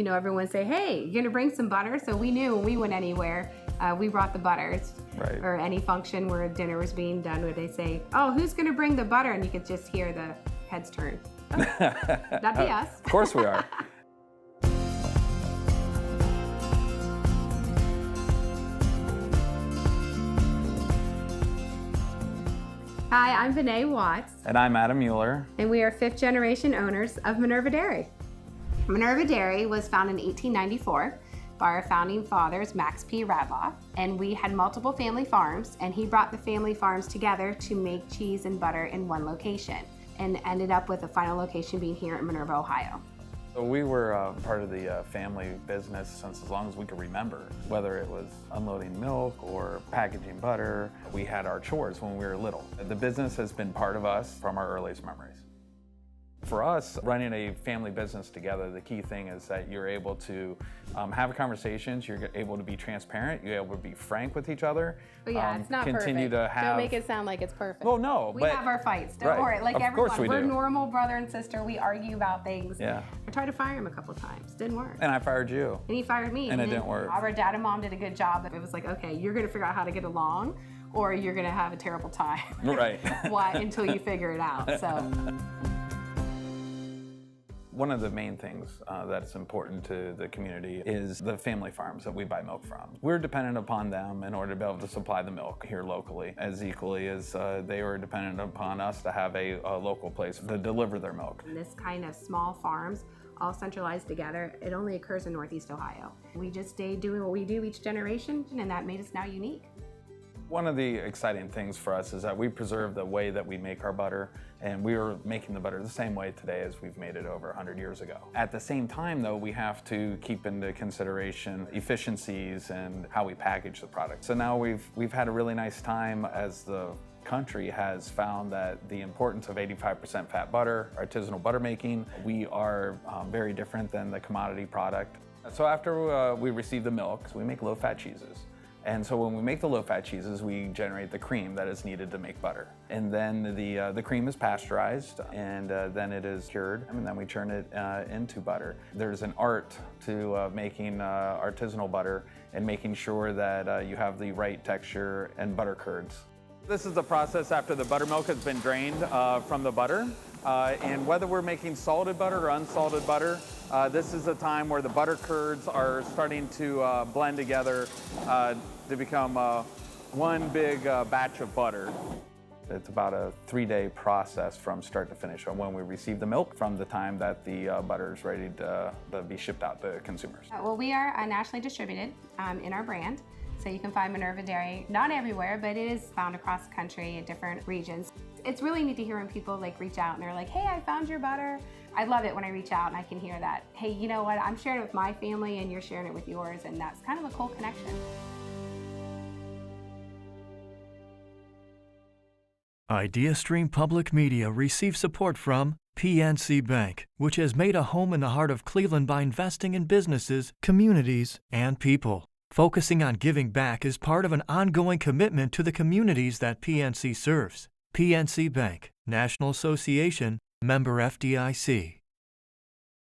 everyone say, hey, you're gonna bring some butter. So we knew when we went anywhere, we brought the butters. Right. Or any function where dinner was being done, where they say, oh, who's gonna bring the butter? And you could just hear the heads turn. Oh, that'd be us. Of course we are. Hi, I'm Vinay Watts. And I'm Adam Mueller. And we are fifth generation owners of Minerva Dairy. Minerva Dairy was founded in 1894 by our founding fathers, Max P. Radloff. And we had multiple family farms, and he brought the family farms together to make cheese and butter in one location, and ended up with the final location being here in Minerva, Ohio. So we were part of the family business since as long as we could remember. Whether it was unloading milk or packaging butter, we had our chores when we were little. The business has been part of us from our earliest memories. For us, running a family business together, the key thing is that you're able to have conversations, you're able to be transparent, you're able to be frank with each other. But yeah, it's not continue perfect. To have... Don't make it sound like it's perfect. Well, no, we but... have our fights, don't right. worry. Like of everyone, course we we're do. normal brother and sister. We argue about things. Yeah. I tried to fire him a couple of times, didn't work. And I fired you. And he fired me. And it didn't work. Our dad and mom did a good job. It was like, okay, you're gonna figure out how to get along, or you're gonna have a terrible time. Right. Why? Until you figure it out. So. One of the main things that's important to the community is the family farms that we buy milk from. We're dependent upon them in order to be able to supply the milk here locally, as equally as they are dependent upon us to have a local place to deliver their milk. This kind of small farms, all centralized together, it only occurs in Northeast Ohio. We just stay doing what we do each generation, and that made us now unique. One of the exciting things for us is that we preserve the way that we make our butter, and we are making the butter the same way today as we've made it over 100 years ago. At the same time, though, we have to keep into consideration efficiencies and how we package the product. So now we've had a really nice time as the country has found that the importance of 85% fat butter, artisanal butter making, we are very different than the commodity product. So after we receive the milk, we make low-fat cheeses. And so when we make the low-fat cheeses, we generate the cream that is needed to make butter. And then the cream is pasteurized, and then it is cured, and then we turn it into butter. There's an art to making artisanal butter and making sure that you have the right texture and butter curds. This is the process after the buttermilk has been drained from the butter. And whether we're making salted butter or unsalted butter, this is a time where the butter curds are starting to blend together to become one big batch of butter. It's about a 3-day process from start to finish when we receive the milk from the time that the butter is ready to be shipped out to consumers. Well, we are nationally distributed in our brand. So you can find Minerva Dairy, not everywhere, but it is found across the country in different regions. It's really neat to hear when people reach out and they're like, hey, I found your butter. I love it when I reach out and I can hear that. Hey, you know what? I'm sharing it with my family and you're sharing it with yours, and that's kind of a cool connection. IdeaStream Public Media receives support from PNC Bank, which has made a home in the heart of Cleveland by investing in businesses, communities, and people. Focusing on giving back is part of an ongoing commitment to the communities that PNC serves. PNC Bank, National Association, member FDIC.